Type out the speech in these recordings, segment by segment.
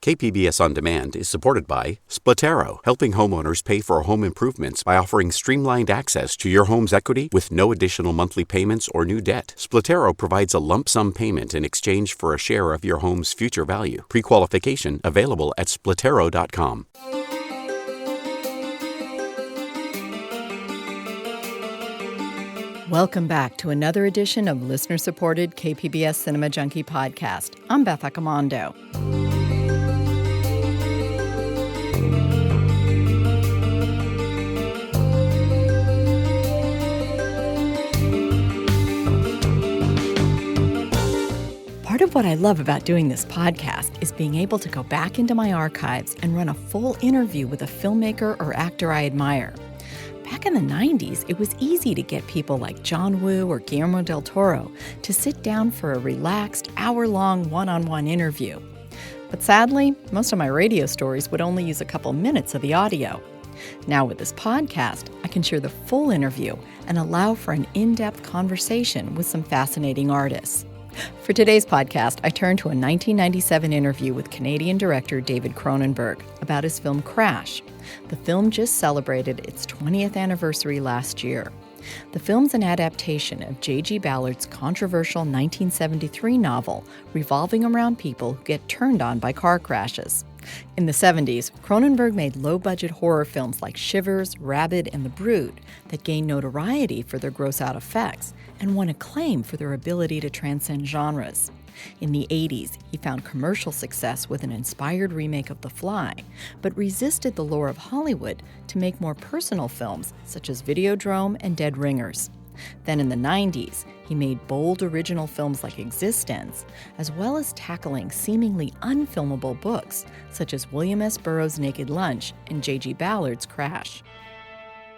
KPBS On Demand is supported by Splatero, helping homeowners pay for home improvements by offering streamlined access to your home's equity with no additional monthly payments or new debt. Splatero provides a lump sum payment in exchange for a share of your home's future value. Pre-qualification available at splatero.com. Welcome back to another edition of listener-supported KPBS Cinema Junkie podcast. I'm Beth Accomando. Part of what I love about doing this podcast is being able to go back into my archives and run a full interview with a filmmaker or actor I admire. Back in the 90s, it was easy to get people like John Woo or Guillermo del Toro to sit down for a relaxed, hour-long one-on-one interview. But sadly, most of my radio stories would only use a couple minutes of the audio. Now with this podcast, I can share the full interview and allow for an in-depth conversation with some fascinating artists. For today's podcast, I turn to a 1997 interview with Canadian director David Cronenberg about his film Crash. The film just celebrated its 20th anniversary last year. The film's an adaptation of J.G. Ballard's controversial 1973 novel, revolving around people who get turned on by car crashes. In the 70s, Cronenberg made low-budget horror films like Shivers, Rabid, and The Brood that gained notoriety for their gross-out effects and won acclaim for their ability to transcend genres. In the 80s, he found commercial success with an inspired remake of The Fly, but resisted the lure of Hollywood to make more personal films such as Videodrome and Dead Ringers. Then in the 90s, he made bold original films like Existence, as well as tackling seemingly unfilmable books such as William S. Burroughs' Naked Lunch and J.G. Ballard's Crash.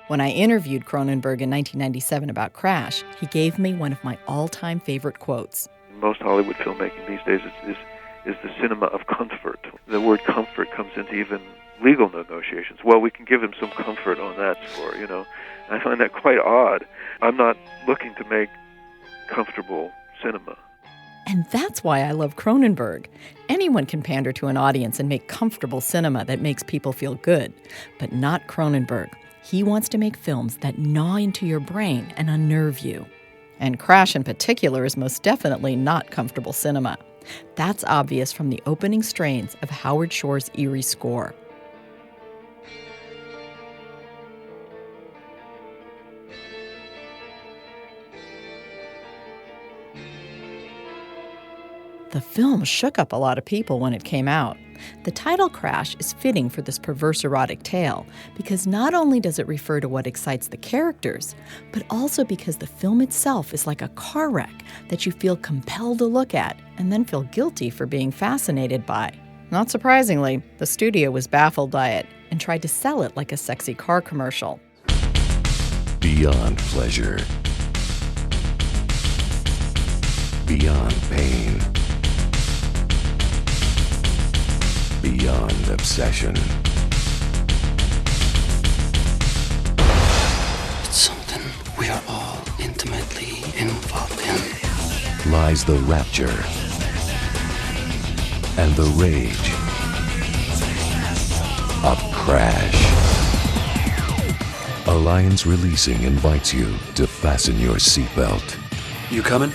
When I interviewed Cronenberg in 1997 about Crash, he gave me one of my all-time favorite quotes. Most Hollywood filmmaking these days is the cinema of comfort. The word comfort comes into even legal negotiations. Well, we can give him some comfort on that score, I find that quite odd. I'm not looking to make comfortable cinema. And that's why I love Cronenberg. Anyone can pander to an audience and make comfortable cinema that makes people feel good, but not Cronenberg. He wants to make films that gnaw into your brain and unnerve you. And Crash in particular is most definitely not comfortable cinema. That's obvious from the opening strains of Howard Shore's eerie score. The film shook up a lot of people when it came out. The title Crash is fitting for this perverse erotic tale because not only does it refer to what excites the characters, but also because the film itself is like a car wreck that you feel compelled to look at and then feel guilty for being fascinated by. Not surprisingly, the studio was baffled by it and tried to sell it like a sexy car commercial. Beyond pleasure. Beyond pain. Beyond obsession. It's something we are all intimately involved in. Lies the rapture and the rage of Crash. Alliance Releasing invites you to fasten your seatbelt. You coming?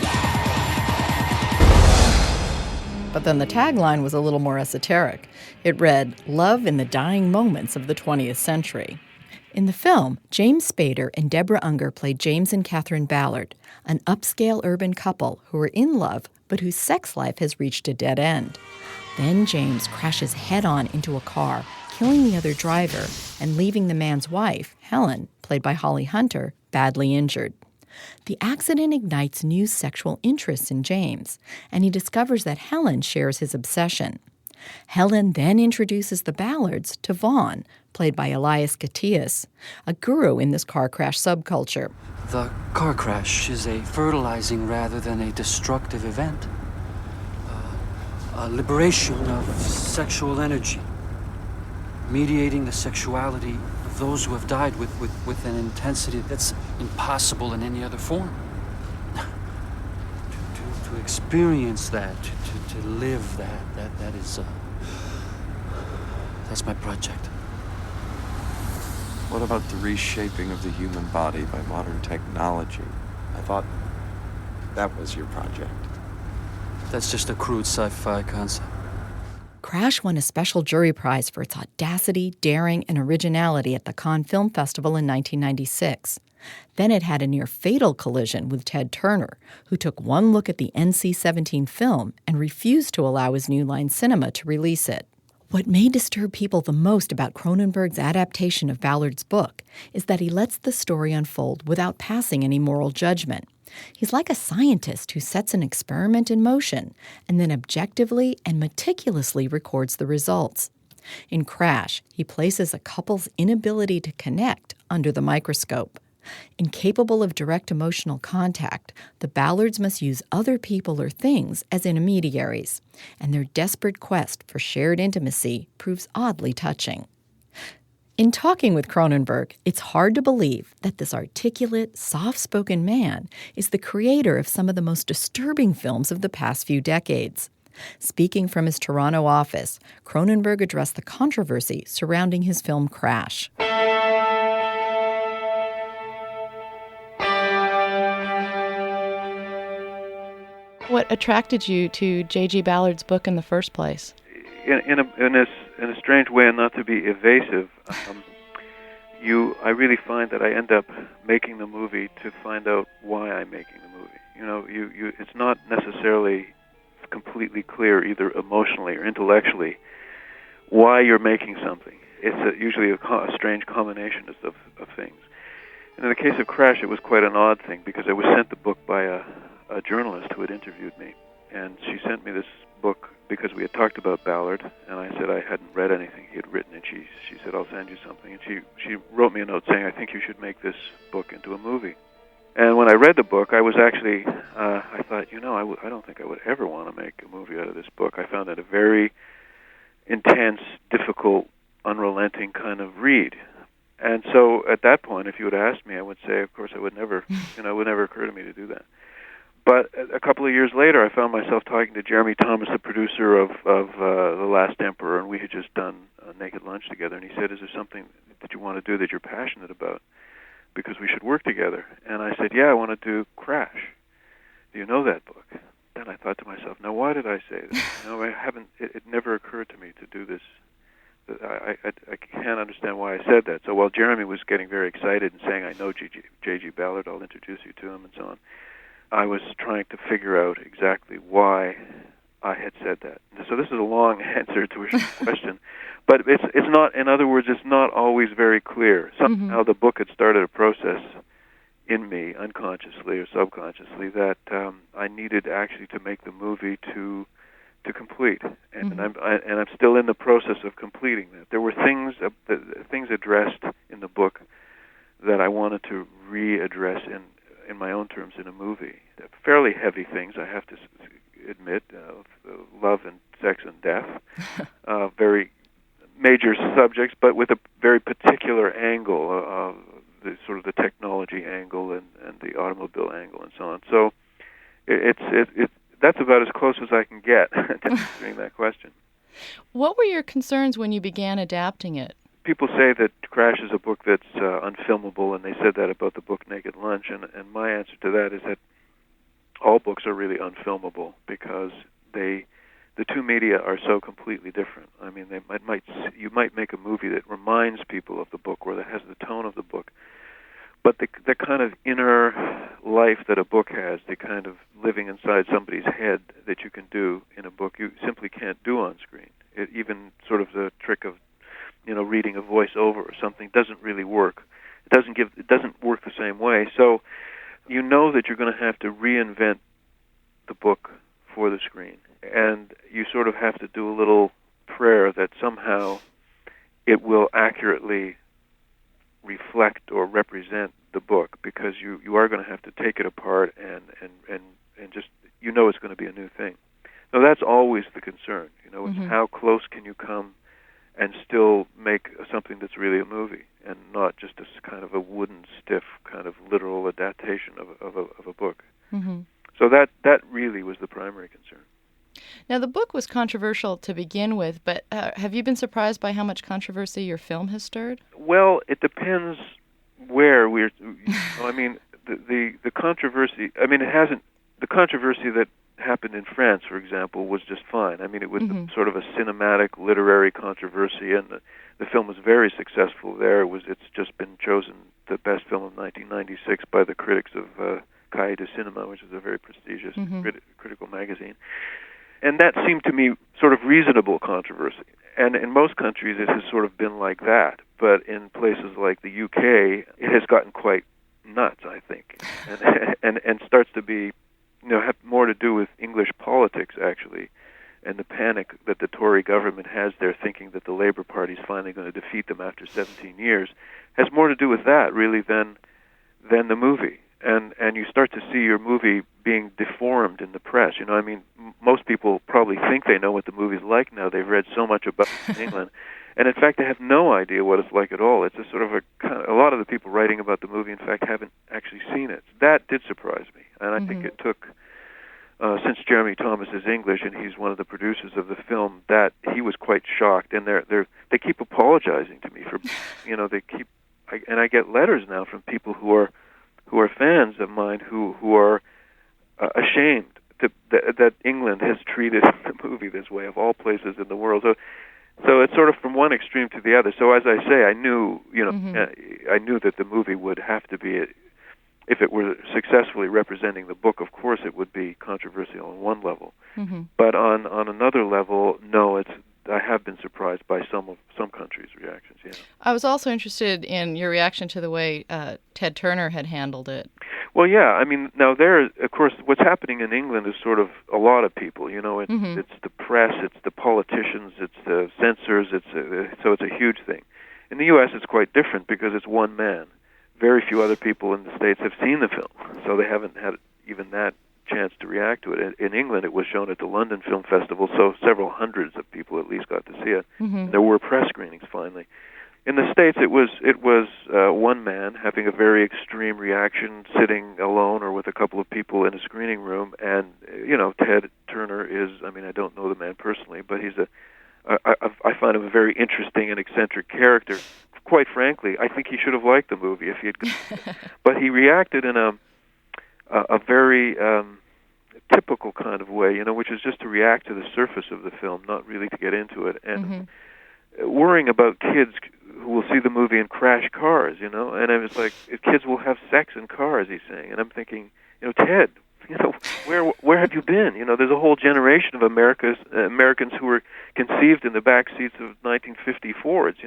But then the tagline was a little more esoteric. It read, "Love in the Dying Moments of the 20th Century." In the film, James Spader and Deborah Unger played James and Catherine Ballard, an upscale urban couple who are in love but whose sex life has reached a dead end. Then James crashes head-on into a car, killing the other driver and leaving the man's wife, Helen, played by Holly Hunter, badly injured. The accident ignites new sexual interests in James, and he discovers that Helen shares his obsession. Helen then introduces the Ballards to Vaughn, played by Elias Koteas, a guru in this car crash subculture. The car crash is a fertilizing rather than a destructive event. A liberation of sexual energy, mediating the sexuality of those who have died with an intensity that's impossible in any other form. To experience that, to live that is That's my project. What about the reshaping of the human body by modern technology? I thought that was your project. That's just a crude sci-fi concept. Crash won a special jury prize for its audacity, daring, and originality at the Cannes Film Festival in 1996. Then it had a near-fatal collision with Ted Turner, who took one look at the NC-17 film and refused to allow his New Line Cinema to release it. What may disturb people the most about Cronenberg's adaptation of Ballard's book is that he lets the story unfold without passing any moral judgment. He's like a scientist who sets an experiment in motion and then objectively and meticulously records the results. In Crash, he places a couple's inability to connect under the microscope. Incapable of direct emotional contact, the Ballards must use other people or things as intermediaries, and their desperate quest for shared intimacy proves oddly touching. In talking with Cronenberg, it's hard to believe that this articulate, soft-spoken man is the creator of some of the most disturbing films of the past few decades. Speaking from his Toronto office, Cronenberg addressed the controversy surrounding his film Crash. What attracted you to J.G. Ballard's book in the first place? In a strange way, and not to be evasive, I really find that I end up making the movie to find out why I'm making the movie. You know, it's not necessarily completely clear, either emotionally or intellectually, why you're making something. It's usually a strange combination of things. And in the case of Crash, it was quite an odd thing, because I was sent the book by a journalist who had interviewed me, and she sent me this book because we had talked about Ballard, and I said I hadn't read anything he had written, and she said, I'll send you something. And she wrote me a note saying, I think you should make this book into a movie. And when I read the book, I was actually, I thought, I don't think I would ever want to make a movie out of this book. I found it a very intense, difficult, unrelenting kind of read. And so at that point, if you had asked me, I would say, of course, it would never occur to me to do that. But a couple of years later, I found myself talking to Jeremy Thomas, the producer of The Last Emperor, and we had just done Naked Lunch together. And he said, is there something that you want to do that you're passionate about? Because we should work together. And I said, yeah, I want to do Crash. Do you know that book? Then I thought to myself, now why did I say that? I haven't. It never occurred to me to do this. I can't understand why I said that. So while Jeremy was getting very excited and saying, I know J.G. Ballard, I'll introduce you to him, and so on, I was trying to figure out exactly why I had said that. So this is a long answer to a short question, but it's not. In other words, it's not always very clear. Somehow the book had started a process in me, unconsciously or subconsciously, that I needed actually to make the movie to complete, and I'm still in the process of completing that. There were things addressed in the book that I wanted to readdress in my own terms in a movie. Fairly heavy things, I have to admit, love and sex and death, very major subjects, but with a very particular angle, the sort of the technology angle and the automobile angle and so on. So that's about as close as I can get to answering that question. What were your concerns when you began adapting it? People say that Crash is a book that's unfilmable, and they said that about the book Naked Lunch, and my answer to that is that all books are really unfilmable, because the two media are so completely different. I mean, you might make a movie that reminds people of the book, or that has the tone of the book, but the kind of inner life that a book has, the kind of living inside somebody's head that you can do in a book, you simply can't do on screen. Even sort of the trick of reading a voiceover or something doesn't really work. It doesn't work the same way. So you know that you're going to have to reinvent the book for the screen, and you sort of have to do a little prayer that somehow it will accurately reflect or represent the book, because you are going to have to take it apart and just it's going to be a new thing. So that's always the concern. It's how close can you come and still make something that's really a movie, and not just a kind of a wooden, stiff, kind of literal adaptation of a book. So that really was the primary concern. Now, the book was controversial to begin with, but have you been surprised by how much controversy your film has stirred? Well, it depends where we're. I mean, the controversy. I mean, it hasn't. The controversy that happened in France, for example, was just fine. I mean, it was sort of a cinematic, literary controversy, and the film was very successful there. It's just been chosen the best film of 1996 by the critics of Cahiers du Cinéma, which is a very prestigious critical magazine. And that seemed to me sort of reasonable controversy. And in most countries, it has sort of been like that. But in places like the UK, it has gotten quite nuts, I think, and starts to be, have more to do with English politics, actually, and the panic that the Tory government has there, thinking that the Labour Party is finally going to defeat them after 17 years, has more to do with that, really, than the movie. And you start to see your movie being deformed in the press. I mean, most people probably think they know what the movie's like now. They've read so much about it in England. And in fact, they have no idea what it's like at all. It's a sort of a lot of the people writing about the movie, in fact, haven't actually seen it. That did surprise me. And I think it took, since Jeremy Thomas is English and he's one of the producers of the film, that he was quite shocked. And they keep apologizing to me for, and I get letters now from people who are fans of mine who are ashamed that England has treated the movie this way, of all places in the world. So it's sort of from one extreme to the other. So as I say, I knew that the movie would have to be, if it were successfully representing the book, of course it would be controversial on one level. But on another level, no, I have been surprised by some countries' reactions. Yeah. I was also interested in your reaction to the way Ted Turner had handled it. Well, yeah. I mean, now of course, what's happening in England is sort of a lot of people. It's the press, it's the politicians, it's the censors. So it's a huge thing. In the U.S., it's quite different because it's one man. Very few other people in the States have seen the film, so they haven't had even that chance to react to it. In England, it was shown at the London Film Festival, so several hundreds of people at least got to see it. There were press screenings finally. In the States, it was one man having a very extreme reaction, sitting alone or with a couple of people in a screening room. And Ted Turner is, I mean, I don't know the man personally, but I find him a very interesting and eccentric character. Quite frankly, I think he should have liked the movie if he had. But he reacted in a very typical kind of way, which is just to react to the surface of the film, not really to get into it, and worrying about kids who will see the movie and crash cars, and I was like, kids will have sex in cars, he's saying, and I'm thinking, Ted, where have you been? There's a whole generation of Americans who were conceived in the back seats of 1950 Fords,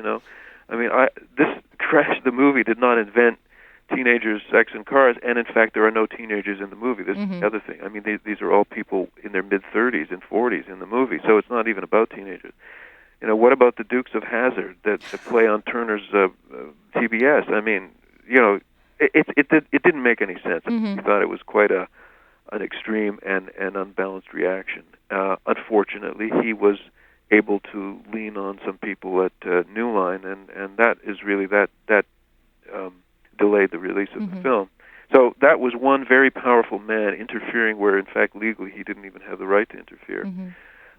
I mean, this Crash the movie did not invent teenagers, sex, and cars, and in fact, there are no teenagers in the movie. This is the other thing. I mean, these are all people in their mid-30s and 40s in the movie, so it's not even about teenagers. What about the Dukes of Hazzard that play on Turner's TBS? I mean, it didn't make any sense. He thought it was quite an extreme and unbalanced reaction. Unfortunately, he was able to lean on some people at New Line, and that is really that delayed the release of the film. So that was one very powerful man interfering where, in fact, legally he didn't even have the right to interfere.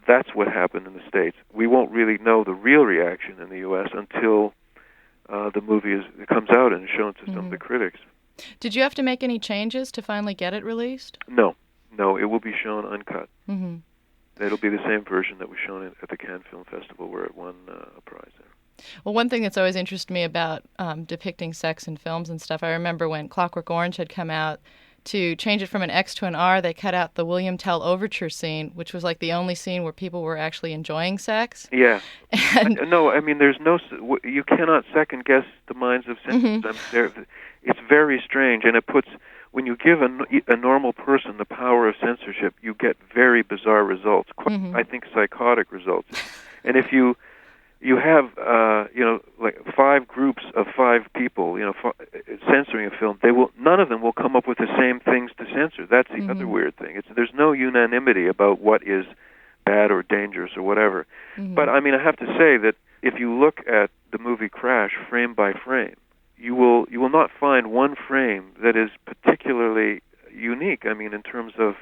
That's what happened in the States. We won't really know the real reaction in the U.S. until the movie comes out and is shown to some of the critics. Did you have to make any changes to finally get it released? No, it will be shown uncut. It'll be the same version that was shown at the Cannes Film Festival where it won a prize there. Well, one thing that's always interested me about depicting sex in films and stuff, I remember when Clockwork Orange had come out, to change it from an X to an R, they cut out the William Tell overture scene, which was like the only scene where people were actually enjoying sex. Yeah. No, I mean, you cannot second-guess the minds of censors. It's very strange, and it puts, when you give a normal person the power of censorship, you get very bizarre results, quite, I think, psychotic results. And if you have, like 5 groups of 5 people, censoring a film, none of them will come up with the same things to censor. That's the other weird thing. There's no unanimity about what is bad or dangerous or whatever. But I mean, I have to say that if you look at the movie Crash frame by frame, you will not find one frame that is particularly unique. I mean, in terms of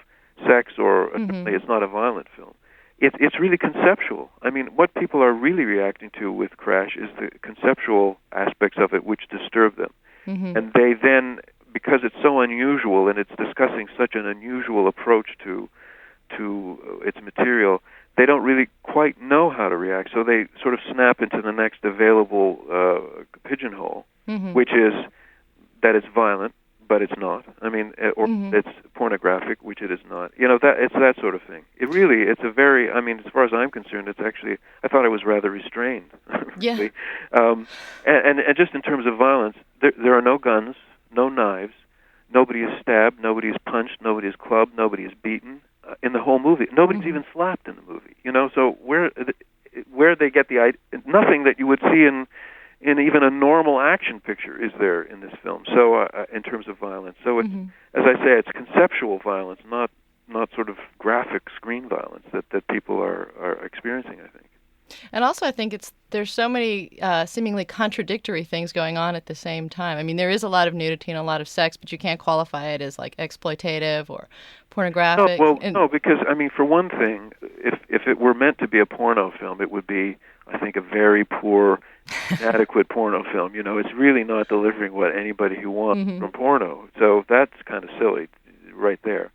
sex or it's not a violent film. it's really conceptual. I mean, what people are really reacting to with Crash is the conceptual aspects of it which disturb them. Mm-hmm. And they then, because it's so unusual and it's discussing such an unusual approach to its material, they don't really quite know how to react. So they sort of snap into the next available pigeonhole, mm-hmm. which is that it's violent, but it's not. I mean, or mm-hmm. it's pornographic, which it is not. You know, that it's that sort of thing. It's a very, I mean, as far as I'm concerned, it's actually, I thought it was rather restrained. Really. Yeah. And just in terms of violence, there are no guns, no knives, nobody is stabbed, nobody is punched, nobody is clubbed, nobody is beaten in the whole movie. Nobody's mm-hmm. even slapped in the movie. You know, so where they get the idea, nothing that you would see in even a normal action picture is there in this film. So in terms of violence, so it's, mm-hmm. as I say, it's conceptual violence, not sort of graphic screen violence that people are experiencing, I think. And also, I think there's so many seemingly contradictory things going on at the same time. I mean, there is a lot of nudity and a lot of sex, but you can't qualify it as like exploitative or pornographic. No, because I mean, for one thing, if it were meant to be a porno film, it would be, I think, a very poor, inadequate porno film. You know, it's really not delivering what anybody who wants mm-hmm. from porno. So that's kind of silly, right there.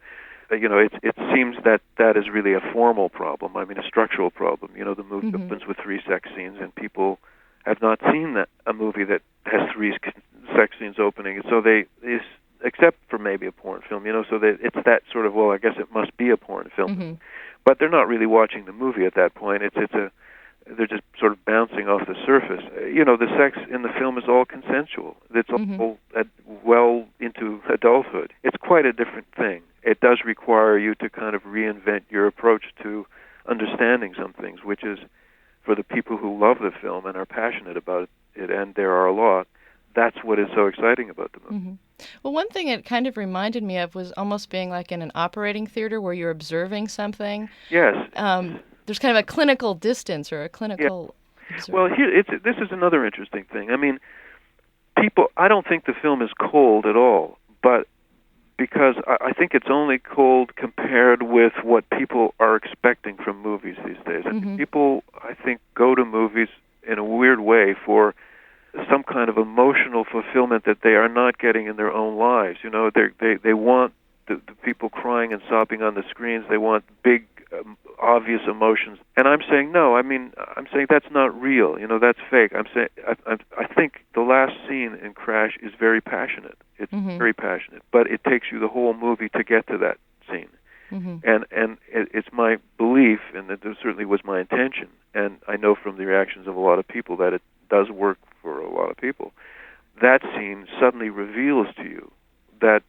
You know, it seems that is really a formal problem. I mean, a structural problem. You know, the movie mm-hmm. opens with 3 sex scenes, and people have not seen a movie that has 3 sex scenes opening. So except for maybe a porn film, you know, so it's that sort of, well, I guess it must be a porn film. Mm-hmm. But they're not really watching the movie at that point. They're just sort of bouncing off the surface. You know, the sex in the film is all consensual. It's mm-hmm. all well into adulthood. It's quite a different thing. It does require you to kind of reinvent your approach to understanding some things, which is, for the people who love the film and are passionate about it, and there are a lot, that's what is so exciting about the movie. Mm-hmm. Well, one thing it kind of reminded me of was almost being like in an operating theater where you're observing something. Yes. There's kind of a clinical distance or a clinical... Yeah. Well, this is another interesting thing. I mean, I don't think the film is cold at all, but because I think it's only cold compared with what people are expecting from movies these days. Mm-hmm. And people, I think, go to movies in a weird way for some kind of emotional fulfillment that they are not getting in their own lives. You know, they want the people crying and sobbing on the screens. They want big, obvious emotions. And I'm saying no. I mean, I'm saying that's not real. You know, that's fake. I'm saying I think the last scene in Crash is very passionate. It's mm-hmm. very passionate, but it takes you the whole movie to get to that scene. Mm-hmm. And it's my belief, and it certainly was my intention, and I know from the reactions of a lot of people that it does work for a lot of people. That scene suddenly reveals to you that,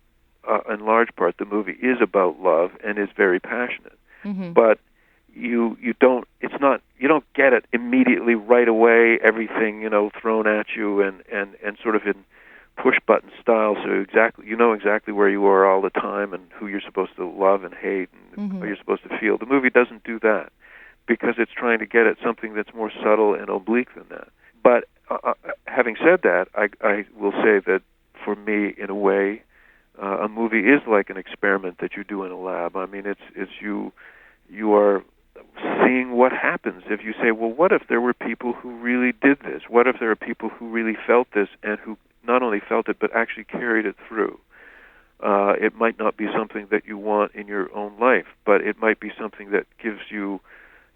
in large part, the movie is about love and is very passionate. Mm-hmm. But you don't get it immediately right away. Everything, you know, thrown at you and sort of in push button style. So you know exactly where you are all the time and who you're supposed to love and hate and mm-hmm. how you're supposed to feel. The movie doesn't do that because it's trying to get at something that's more subtle and oblique than that. But having said that, I will say that for me, in a way, a movie is like an experiment that you do in a lab. I mean, it's you are seeing what happens if you say, well, what if there were people who really did this? What if there are people who really felt this and who not only felt it but actually carried it through? It might not be something that you want in your own life, but it might be something that gives you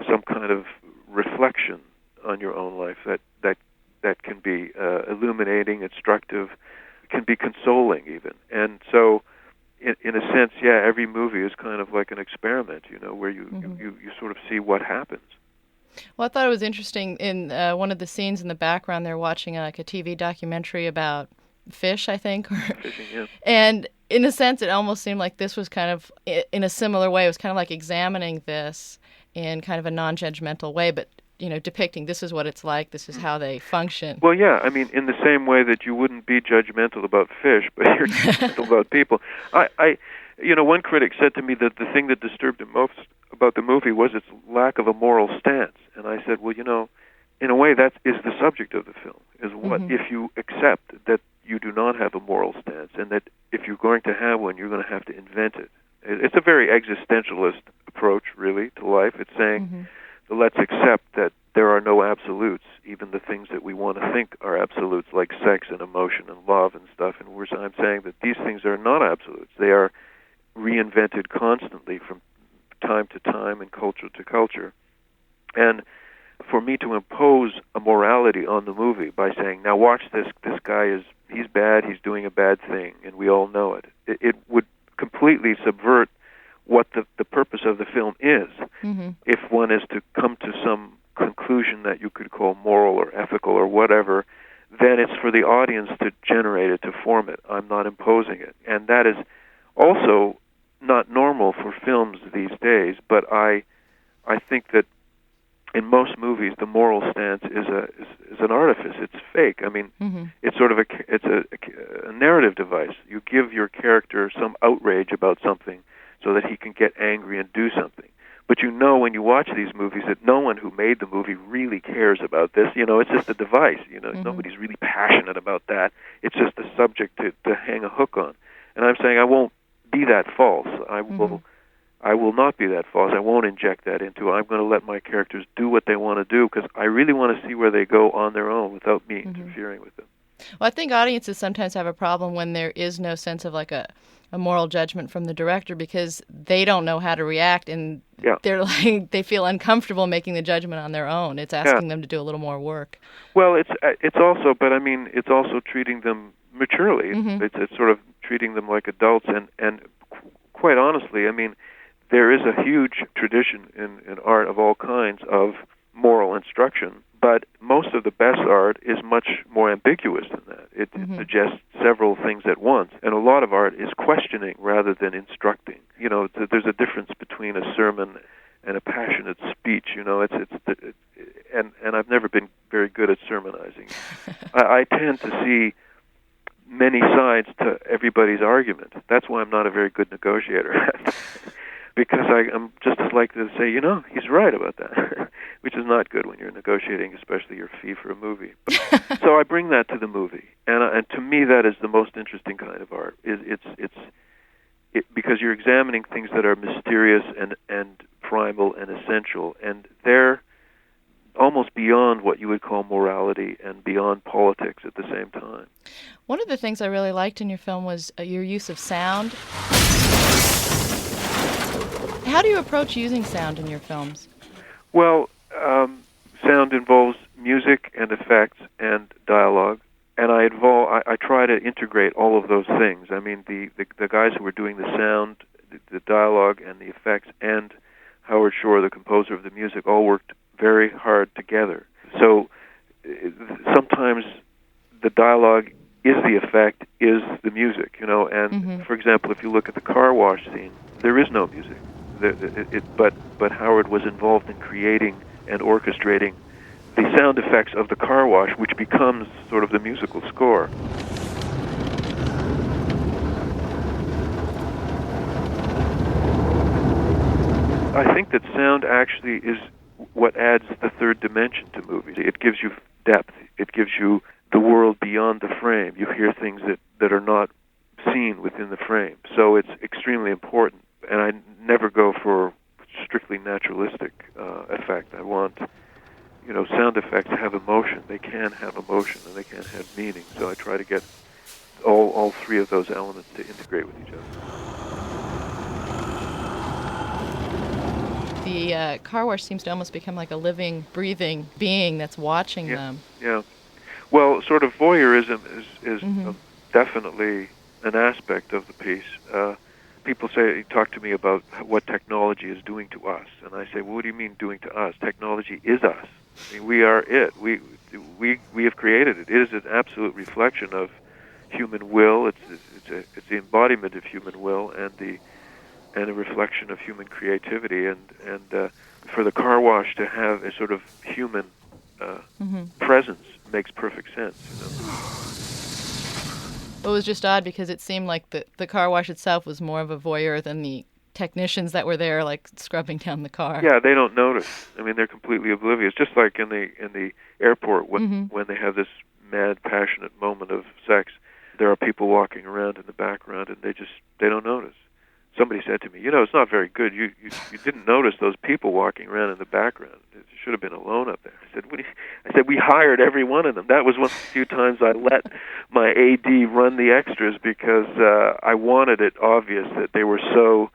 some kind of reflection on your own life that can be illuminating, instructive, can be consoling even. And so, in a sense, yeah, every movie is kind of like an experiment, you know, where you sort of see what happens. Well, I thought it was interesting in one of the scenes in the background, they're watching like a TV documentary about fish, I think. Fishing, yeah. And in a sense, it almost seemed like this was kind of, in a similar way, it was kind of like examining this in kind of a non-judgmental way, but, you know, depicting this is what it's like, this is how they function. Well, yeah, I mean, in the same way that you wouldn't be judgmental about fish, but you're judgmental about people. You know, one critic said to me that the thing that disturbed him most about the movie was its lack of a moral stance. And I said, well, you know, in a way that is the subject of the film, is what if you accept that you do not have a moral stance and that if you're going to have one, you're going to have to invent it. It's a very existentialist approach, really, to life. It's saying, let's accept that there are no absolutes, even the things that we want to think are absolutes, like sex and emotion and love and stuff. And I'm saying that these things are not absolutes. They are reinvented constantly from time to time and culture to culture. And for me to impose a morality on the movie by saying, now watch this guy he's bad, he's doing a bad thing, and we all know it. It would completely subvert what the purpose of the film is. If one is to come to some conclusion that you could call moral or ethical or whatever, then it's for the audience to generate it, to form it. I'm not imposing it. And that is also not normal for films these days, but I think that in most movies, the moral stance is an artifice. It's fake. I mean, it's sort of a narrative device. You give your character some outrage about something so that he can get angry and do something. But you know when you watch these movies that no one who made the movie really cares about this. It's just a device. Nobody's really passionate about that. It's just a subject to hang a hook on. And I'm saying I won't be that false. I will not be that false. I won't inject that into it. I'm going to let my characters do what they want to do because I really want to see where they go on their own without me interfering with them. Well, I think audiences sometimes have a problem when there is no sense of like a moral judgment from the director because they don't know how to react and they're like they feel uncomfortable making the judgment on their own. It's asking them to do a little more work. Well, it's also, but I mean, it's also treating them maturely. It's sort of treating them like adults, and quite honestly, I mean, there is a huge tradition in art of all kinds of moral instruction, but most of the best art is much more ambiguous than that. It suggests several things at once, and a lot of art is questioning rather than instructing. There's a difference between a sermon and a passionate speech. And I've never been very good at sermonizing. I tend to see many sides to everybody's argument. That's why I'm not a very good negotiator. Because I'm just as likely to say, he's right about that, which is not good when you're negotiating, especially your fee for a movie. So I bring that to the movie, and to me that is the most interesting kind of art. It's because you're examining things that are mysterious and primal and essential, and they're almost beyond what you would call morality and beyond politics at the same time. One of the things I really liked in your film was your use of sound. How do you approach using sound in your films? Well, sound involves music and effects and dialogue, and I try to integrate all of those things. I mean, the guys who were doing the sound, the dialogue, and the effects, and Howard Shore, the composer of the music, all worked very hard together. So sometimes the dialogue is the effect, is the music, and for example, if you look at the car wash scene, there is no music. But Howard was involved in creating and orchestrating the sound effects of the car wash, which becomes sort of the musical score. I think that sound actually is what adds the third dimension to movies. It gives you depth. It gives you the world beyond the frame. You hear things that are not seen within the frame. So it's extremely important. And I never go for strictly naturalistic effect. I want, sound effects have emotion. They can have emotion and they can have meaning. So I try to get all three of those elements to integrate with each other. The car wash seems to almost become like a living, breathing being that's watching them. Yeah. Well, sort of voyeurism is definitely an aspect of the piece. People talk to me about what technology is doing to us, and I say, well, what do you mean doing to us? Technology is us. I mean, we are it. We have created it. It is an absolute reflection of human will. It's the embodiment of human will and a reflection of human creativity. And for the car wash to have a sort of human presence makes perfect sense. It was just odd because it seemed like the car wash itself was more of a voyeur than the technicians that were there, like scrubbing down the car. Yeah, they don't notice. I mean, they're completely oblivious. Just like in the airport when they have this mad, passionate moment of sex, there are people walking around in the background, and they don't notice. somebody said to me, it's not very good. You didn't notice those people walking around in the background. It should have been alone up there. I said, we hired every one of them. That was one of the few times I let my AD run the extras because I wanted it obvious that they were so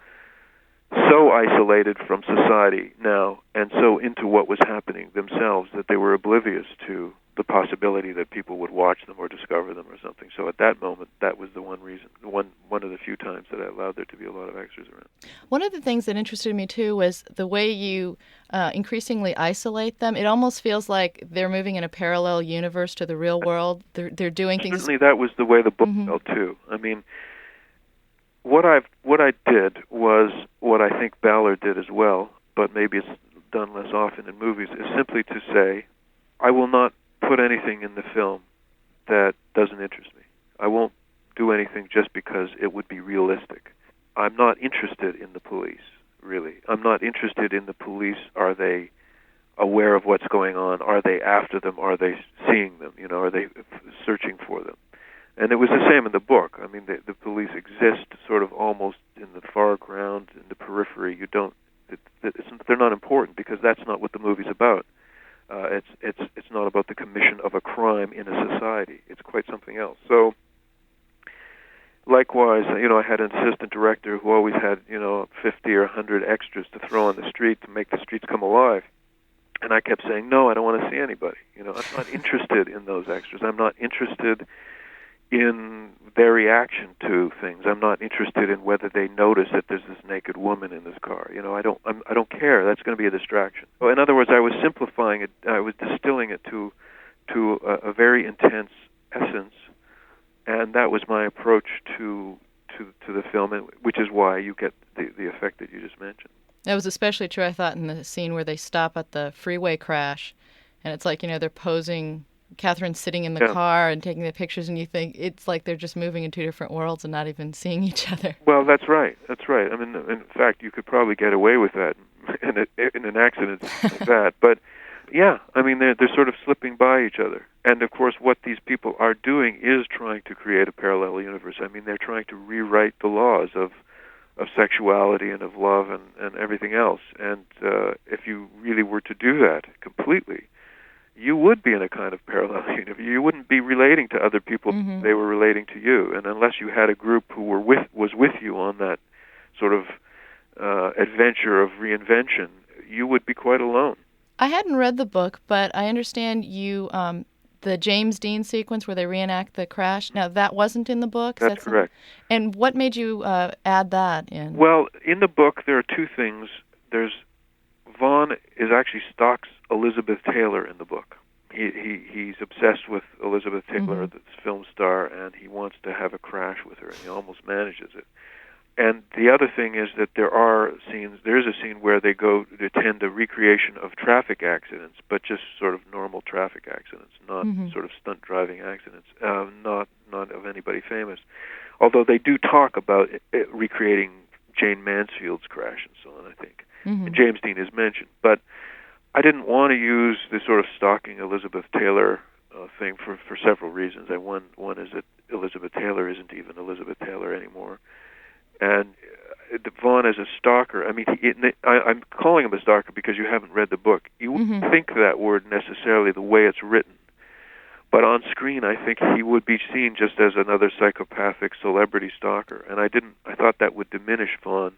isolated from society now and so into what was happening themselves that they were oblivious to the possibility that people would watch them or discover them or something. So at that moment, that was the one reason, one of the few times that I allowed there to be a lot of extras around. One of the things that interested me, too, was the way you increasingly isolate them. It almost feels like they're moving in a parallel universe to the real world. They're doing things... Certainly that was the way the book felt, too. I mean, what I did was what I think Ballard did as well, but maybe it's done less often in movies, is simply to say, I will not put anything in the film that doesn't interest me. I won't do anything just because it would be realistic. I'm not interested in the police, really. I'm not interested in the police. Are they aware of what's going on? Are they after them? Are they seeing them? Are they searching for them? And it was the same in the book. I mean, the police exist sort of almost in the foreground, in the periphery. They're not important because that's not what the movie's about. It's not about the commission of a crime in a society. It's quite something else. So, likewise, I had an assistant director who always had 50 or 100 extras to throw on the street to make the streets come alive. And I kept saying, no, I don't want to see anybody. I'm not interested in those extras. I'm not interested in their reaction to things. I'm not interested in whether they notice that there's this naked woman in this car. I don't care. That's going to be a distraction. So in other words, I was simplifying it. I was distilling it to a very intense essence, and that was my approach to the film, which is why you get the effect that you just mentioned. That was especially true, I thought, in the scene where they stop at the freeway crash, and it's like, they're posing. Catherine's sitting in the car and taking the pictures, and you think it's like they're just moving in two different worlds and not even seeing each other. Well, that's right. I mean, in fact, you could probably get away with that in an accident like that. But, yeah, I mean, they're sort of slipping by each other. And, of course, what these people are doing is trying to create a parallel universe. I mean, they're trying to rewrite the laws of sexuality and of love and everything else. And if you really were to do that completely, you would be in a kind of parallel universe. You wouldn't be relating to other people. They were relating to you. And unless you had a group who was with you on that sort of adventure of reinvention, you would be quite alone. I hadn't read the book, but I understand you the James Dean sequence where they reenact the crash. Now, that wasn't in the book? That's correct. And what made you add that in? Well, in the book, there are two things. Vaughn actually stalks Elizabeth Taylor in the book. He's obsessed with Elizabeth Taylor, the film star, and he wants to have a crash with her, and he almost manages it. And the other thing is that there is a scene where they go to attend a recreation of traffic accidents, but just sort of normal traffic accidents, not sort of stunt driving accidents, not of anybody famous. Although they do talk about recreating Jane Mansfield's crash and so on, I think. And James Dean is mentioned. But I didn't want to use the sort of stalking Elizabeth Taylor thing for several reasons. One is that Elizabeth Taylor isn't even Elizabeth Taylor anymore. And Vaughn as a stalker, I mean, I'm calling him a stalker because you haven't read the book. You wouldn't think that word necessarily the way it's written. But on screen, I think he would be seen just as another psychopathic celebrity stalker. And I thought that would diminish Vaughn,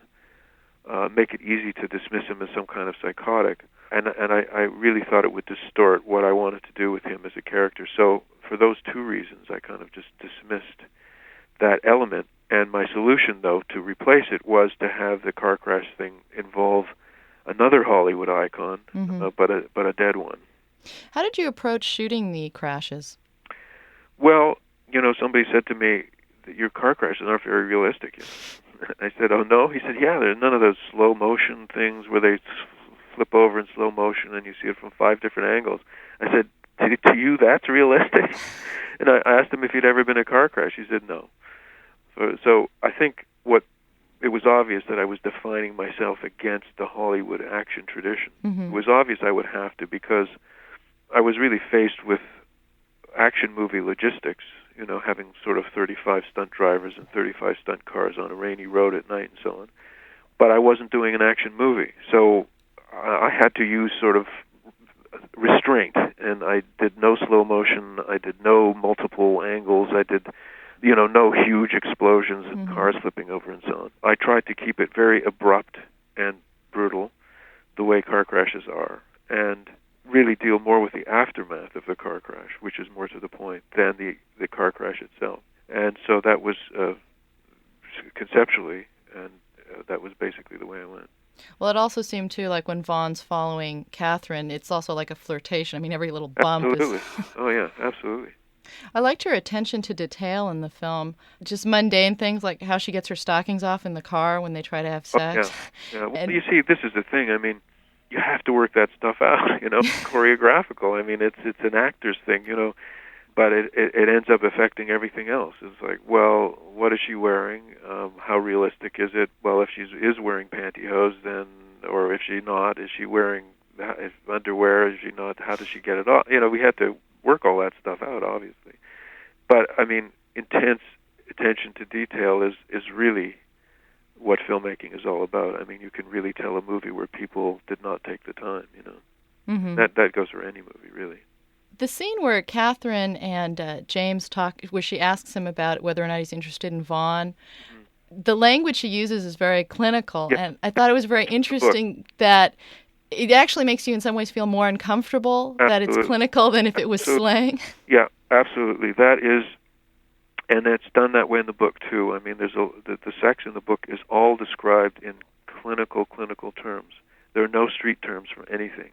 make it easy to dismiss him as some kind of psychotic. And I really thought it would distort what I wanted to do with him as a character. So for those two reasons, I kind of just dismissed that element. And my solution, though, to replace it was to have the car crash thing involve another Hollywood icon, but a dead one. How did you approach shooting the crashes? Well, somebody said to me that your car crashes aren't very realistic. I said, oh, no? He said, yeah, there's none of those slow motion things where they flip over in slow motion and you see it from 5 different angles. I said, to you, that's realistic? And I asked him if he'd ever been in a car crash. He said, no. So I think it was obvious that I was defining myself against the Hollywood action tradition. It was obvious I would have to because I was really faced with action movie logistics. having sort of 35 stunt drivers and 35 stunt cars on a rainy road at night and so on. But I wasn't doing an action movie, so I had to use sort of restraint, and I did no slow motion, I did no multiple angles, I did, no huge explosions and cars flipping over and so on. I tried to keep it very abrupt and brutal, the way car crashes are, and really deal more with the aftermath of the car crash, which is more to the point than the car crash itself. And so that was conceptually, and that was basically the way I went. Well, it also seemed, too, like when Vaughn's following Catherine, it's also like a flirtation. I mean, every little bump absolutely. is... Oh, yeah, absolutely. I liked her attention to detail in the film. Just mundane things like how she gets her stockings off in the car when they try to have sex. Oh, yeah. Well, you see, this is the thing. I mean, you have to work that stuff out, choreographical. I mean, it's an actor's thing, but it ends up affecting everything else. It's like, well, what is she wearing? How realistic is it? Well, if she is wearing pantyhose, then, or if she's not, is she wearing underwear? Is she not? How does she get it off? We had to work all that stuff out, obviously. But I mean, intense attention to detail is really what filmmaking is all about. I mean, you can really tell a movie where people did not take the time. Mm-hmm. That goes for any movie, really. The scene where Catherine and James talk, where she asks him about whether or not he's interested in Vaughn, the language she uses is very clinical, and I thought it was very interesting that it actually makes you in some ways feel more uncomfortable that it's clinical than if it was slang. Yeah, absolutely. That is, and it's done that way in the book too. I mean, the sex in the book is all described in clinical terms. There are no street terms for anything,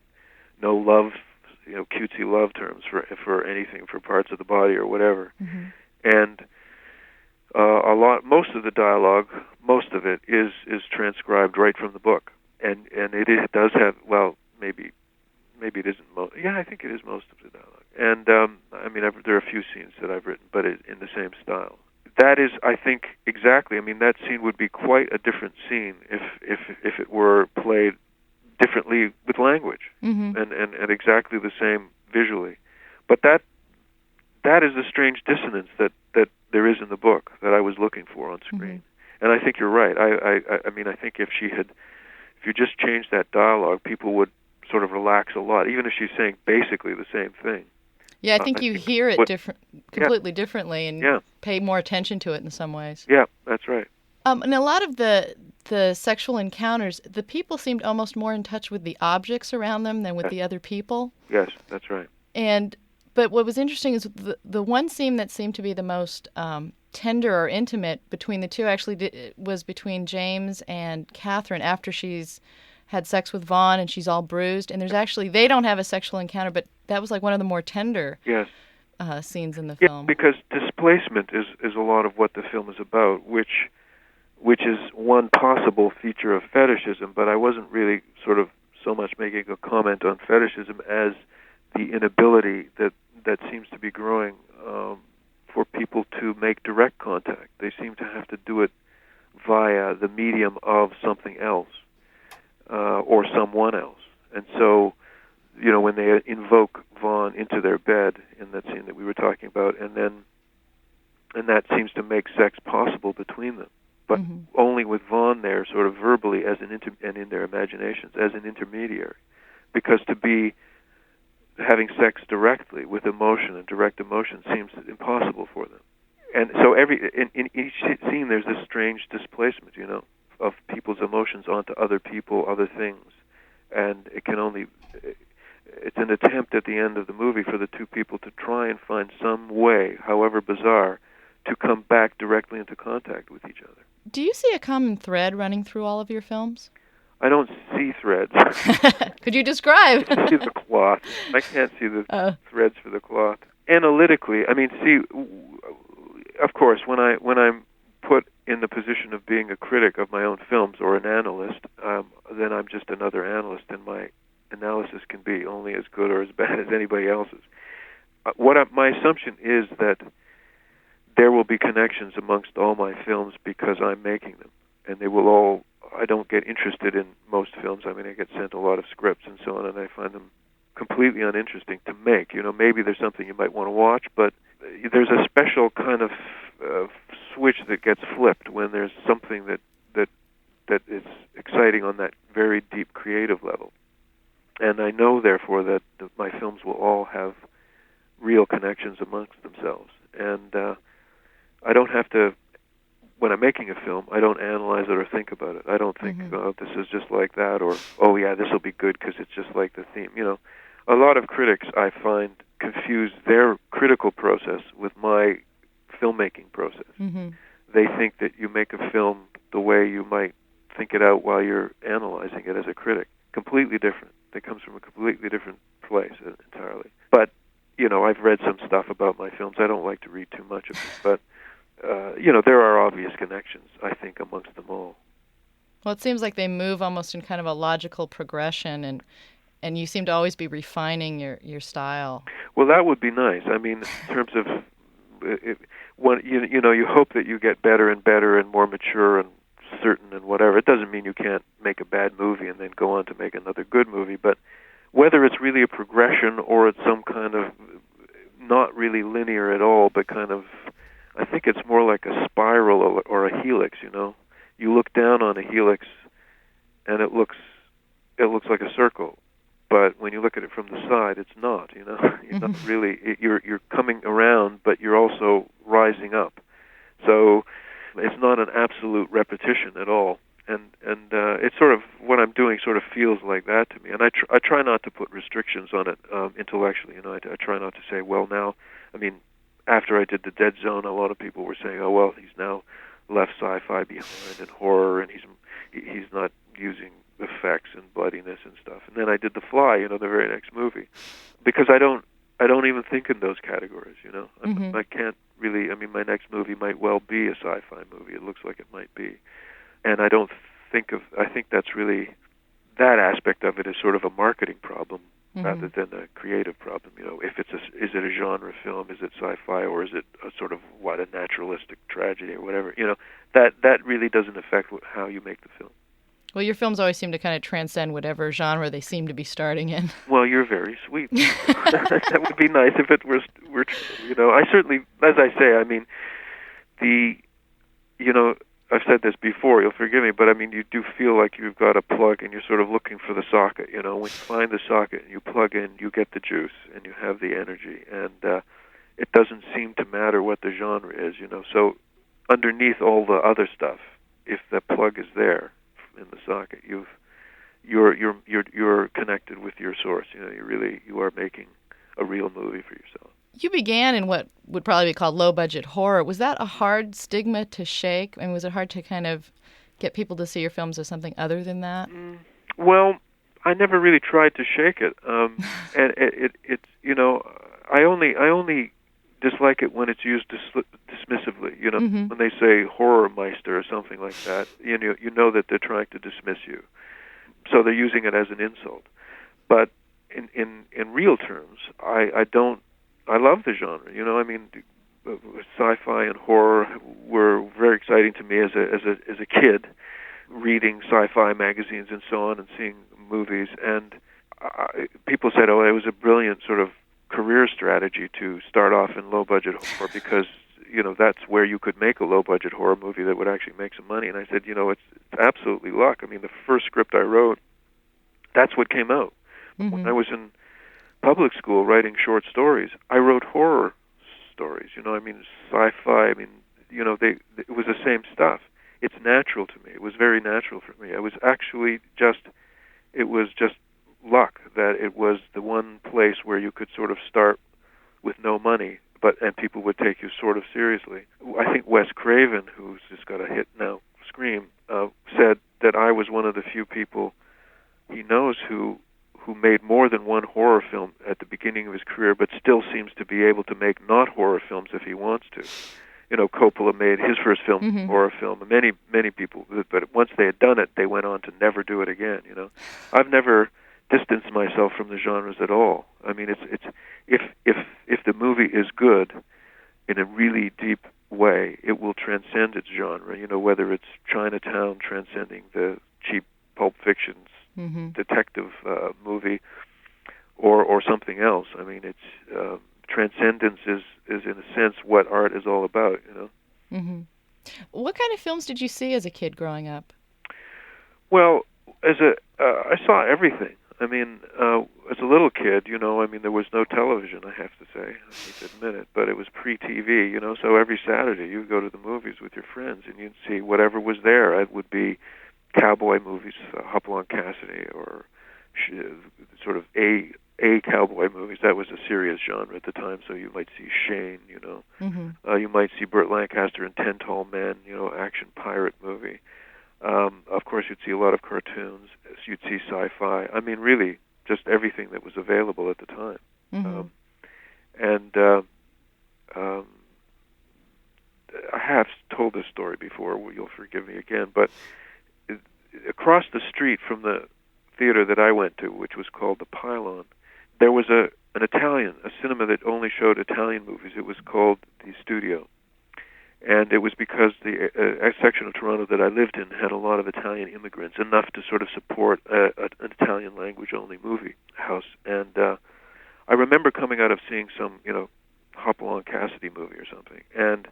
no love, cutesy love terms for anything, for parts of the body or whatever. Mm-hmm. And most of the dialogue, most of it is transcribed right from the book, and it does have, well, maybe it isn't most. Yeah, I think it is most of the dialogue. And I mean, there are a few scenes that I've written, but in the same style. That is, I think, exactly. I mean, that scene would be quite a different scene if it were played differently with language, and exactly the same visually. But that is the strange dissonance that there is in the book that I was looking for on screen. Mm-hmm. And I think you're right. I mean, I think if you just changed that dialogue, people would sort of relax a lot, even if she's saying basically the same thing. Yeah, I think you hear it completely differently and pay more attention to it in some ways. Yeah, that's right. And a lot of the sexual encounters, the people seemed almost more in touch with the objects around them than with the other people. Yes, that's right. But what was interesting is the one scene that seemed to be the most tender or intimate between the two actually was between James and Catherine after she's had sex with Vaughn and she's all bruised. And they don't have a sexual encounter, but that was like one of the more tender scenes in the film. Because displacement is a lot of what the film is about, which is one possible feature of fetishism, but I wasn't really sort of so much making a comment on fetishism as the inability that seems to be growing for people to make direct contact. They seem to have to do it via the medium of something else or someone else. And so, when they invoke Vaughn into their bed in that scene that we were talking about, and that seems to make sex possible between them, but only with Vaughn there, sort of verbally and in their imaginations as an intermediary, because to be having sex directly with emotion and direct emotion seems impossible for them. And so in each scene there's this strange displacement, of people's emotions onto other people, other things. And it's an attempt at the end of the movie for the two people to try and find some way, however bizarre, to come back directly into contact with each other. Do you see a common thread running through all of your films? I don't see threads. Could you describe? I see the cloth. I can't see the threads for the cloth. Analytically, I mean, of course, when I'm put in the position of being a critic of my own films or an analyst, then I'm just another analyst, and my analysis can be only as good or as bad as anybody else's. My assumption is that there will be connections amongst all my films because I'm making them, and they will all. I don't get interested in most films. I mean, I get sent a lot of scripts and so on, and I find them completely uninteresting to make. Maybe there's something you might want to watch, but there's a special kind of switch that gets flipped when there's something that is exciting on that very deep creative level. And I know, therefore, that my films will all have real connections amongst themselves. And I don't have to, when I'm making a film, I don't analyze it or think about it. I don't think, oh, this is just like that, or, oh, yeah, this will be good because it's just like the theme. You know, a lot of critics, I find, confuse their critical process with my filmmaking process. They think that you make a film the way you might think it out while you're analyzing it as a critic. Completely different. It comes from a completely different place entirely. But, you know, I've read some stuff about my films. I don't like to read too much of it. But, you know, there are obvious connections, I think, amongst them all. Well, it seems like they move almost in kind of a logical progression, and you seem to always be refining your style. Well, that would be nice. I mean, in terms of, you know, you hope that you get better and better and more mature and certain and whatever. It doesn't mean you can't make a bad movie and then go on to make another good movie, but whether it's really a progression or it's some kind of not really linear at all, but kind of, I think it's more like a spiral or a helix, you know. You look down on a helix and it looks like a circle, but when you look at it from the side, it's not, you know. You're not really, you're coming around, but you're also rising up. So it's not an absolute repetition at all, and it's sort of, what I'm doing sort of feels like that to me. And I try not to put restrictions on it intellectually. You know, I try not to say, well, now, I mean, after I did The Dead Zone, a lot of people were saying, oh, well, he's now left sci-fi behind and horror, and he's not using effects and bloodiness and stuff. And then I did The Fly, you know, the very next movie, because I don't even think in those categories, you know. I can't really, I mean, my next movie might well be a sci-fi movie. It looks like it might be. And I think that's really, that aspect of it is sort of a marketing problem rather than a creative problem. You know, if is it a genre film, is it sci-fi, or is it a sort of, a naturalistic tragedy or whatever? You know, that really doesn't affect how you make the film. Well, your films always seem to kind of transcend whatever genre they seem to be starting in. Well, you're very sweet. That would be nice if it were, you know, I certainly, as I say, I mean, you know, I've said this before, you'll forgive me, but I mean, you do feel like you've got a plug and you're sort of looking for the socket, you know. When you find the socket and you plug in, you get the juice and you have the energy, and it doesn't seem to matter what the genre is, you know. So underneath all the other stuff, if the plug is there in the socket, you're connected with your source. You know, you are making a real movie for yourself. You began in what would probably be called low-budget horror. Was that a hard stigma to shake? I mean, was it hard to kind of get people to see your films as something other than that? Well, I never really tried to shake it, and it's you know, I only dislike it when it's used dismissively. You know, when they say horror meister or something like that, you know that they're trying to dismiss you, so they're using it as an insult. But in real terms, I love the genre. You know, I mean, sci-fi and horror were very exciting to me as a kid, reading sci-fi magazines and so on, and seeing movies. And people said, "Oh, it was a brilliant sort of career strategy to start off in low-budget horror because, you know, that's where you could make a low-budget horror movie that would actually make some money." And I said, you know, it's absolutely luck. I mean, the first script I wrote, that's what came out. When I was in public school writing short stories, I wrote horror stories. You know, I mean, sci-fi. I mean, you know, it was the same stuff. It's natural to me. It was very natural for me. It was just luck that it was the one place where you could sort of start with no money, and people would take you sort of seriously. I think Wes Craven, who's just got a hit now, Scream, said that I was one of the few people he knows who made more than one horror film at the beginning of his career, but still seems to be able to make not horror films if he wants to. You know, Coppola made his first film horror film, and many people, but once they had done it, they went on to never do it again. You know, I've never distanced myself from the genres at all. I mean, it's if the movie is good in a really deep way, it will transcend its genre. You know, whether it's Chinatown transcending the cheap Pulp Fiction's detective movie, or something else. I mean, it's transcendence is in a sense what art is all about, you know. Mm-hmm. What kind of films did you see as a kid growing up? Well, I saw everything. I mean, as a little kid, you know, I mean, there was no television, I have to say. I hate to admit it, but it was pre-TV, you know, so every Saturday you'd go to the movies with your friends and you'd see whatever was there. It would be cowboy movies, Hopalong Cassidy, or sort of A cowboy movies. That was a serious genre at the time, so you might see Shane, you know. Mm-hmm. You might see Burt Lancaster in 10 Tall Men, you know, action pirate movie. Of course, you'd see a lot of cartoons. You'd see sci-fi. I mean, really, just everything that was available at the time. Mm-hmm. I have told this story before. You'll forgive me again, but across the street from the theater that I went to, which was called the Pylon, there was a cinema that only showed Italian movies. It was called the Studio. And it was because the section of Toronto that I lived in had a lot of Italian immigrants, enough to sort of support an Italian language-only movie house. And I remember coming out of seeing some, you know, Hopalong Cassidy movie or something, and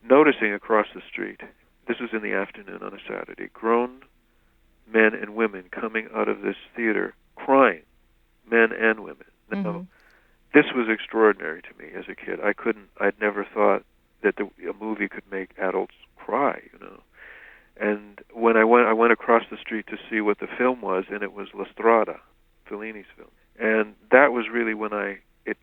noticing across the street, this was in the afternoon on a Saturday, grown men and women coming out of this theater crying, men and women. Mm-hmm. Now, this was extraordinary to me as a kid. I'd never thought that a movie could make adults cry, you know. And when I went across the street to see what the film was, and it was La Strada, Fellini's film. And that was really when it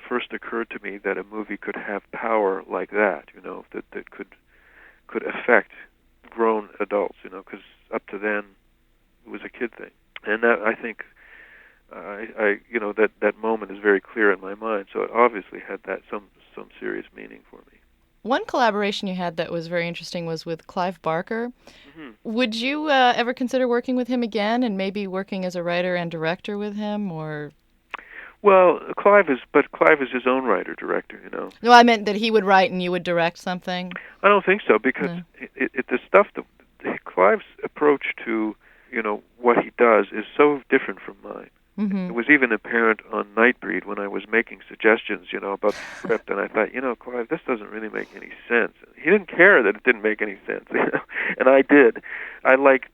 first occurred to me that a movie could have power like that, you know, that could affect grown adults, you know, because up to then it was a kid thing. And that, I think, you know, that moment is very clear in my mind. So it obviously had that some serious meaning for me. One collaboration you had that was very interesting was with Clive Barker. Mm-hmm. Would you ever consider working with him again, and maybe working as a writer and director with him, or? Well, Clive is his own writer-director, you know. No, I meant that he would write and you would direct something. I don't think so, because the stuff Clive's approach to, you know, what he does is so different from mine. Mm-hmm. It was even apparent on Nightbreed when I was making suggestions, you know, about the script, and I thought, you know, Clive, this doesn't really make any sense. He didn't care that it didn't make any sense, you know, and I did. I like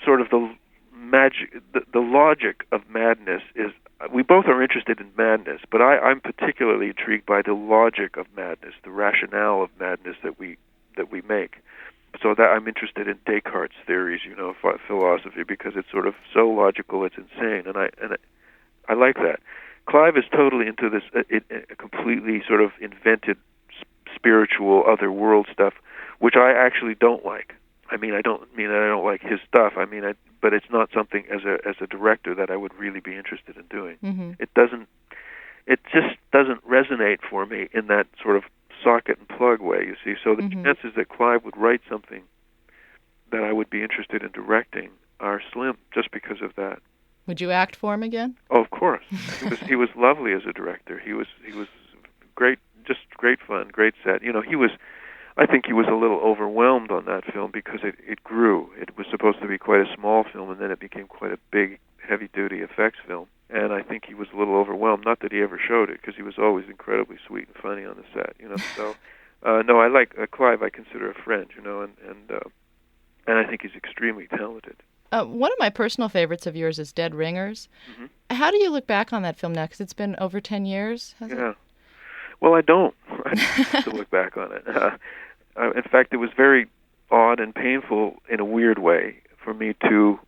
sort of the magic, the logic of madness is. We both are interested in madness, but I'm particularly intrigued by the logic of madness, the rationale of madness that we make. So that I'm interested in Descartes' theories, you know, philosophy, because it's sort of so logical, it's insane, and I like that. Clive is totally into this completely sort of invented spiritual other world stuff, which I actually don't like. I don't like his stuff. But it's not something as a director that I would really be interested in doing. Mm-hmm. It just doesn't resonate for me in that sort of socket and plug way, you see. So the chances that Clive would write something that I would be interested in directing are slim, just because of that. Would you act for him again? Oh, of course. He was lovely as a director. He was great, just great fun, great set. You know, I think he was a little overwhelmed on that film because it grew. It was supposed to be quite a small film, and then it became quite a big, heavy-duty effects film. And I think he was a little overwhelmed. Not that he ever showed it, because he was always incredibly sweet and funny on the set, you know. So, no, I like Clive. I consider a friend, you know, and I think he's extremely talented. One of my personal favorites of yours is Dead Ringers. Mm-hmm. How do you look back on that film now? Because it's been over 10 years, hasn't it? Well, I don't. I have to look back on it. In fact, it was very odd and painful in a weird way for me to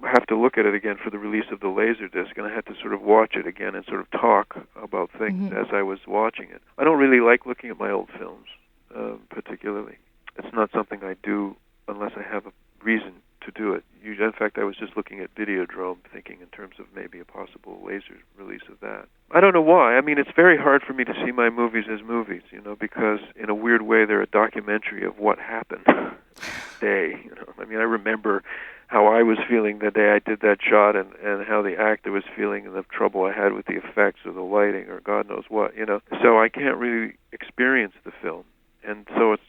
have to look at it again for the release of the Laserdisc, and I had to sort of watch it again and sort of talk about things as I was watching it. I don't really like looking at my old films, particularly. It's not something I do unless I have a reason to do it. In fact, I was just looking at Videodrome, thinking in terms of maybe a possible laser release of that. I don't know why. I mean, it's very hard for me to see my movies as movies, you know, because in a weird way they're a documentary of what happened that day. You know, I mean, I remember how I was feeling the day I did that shot, and how the actor was feeling, and the trouble I had with the effects or the lighting or God knows what, you know. So I can't really experience the film, and so it's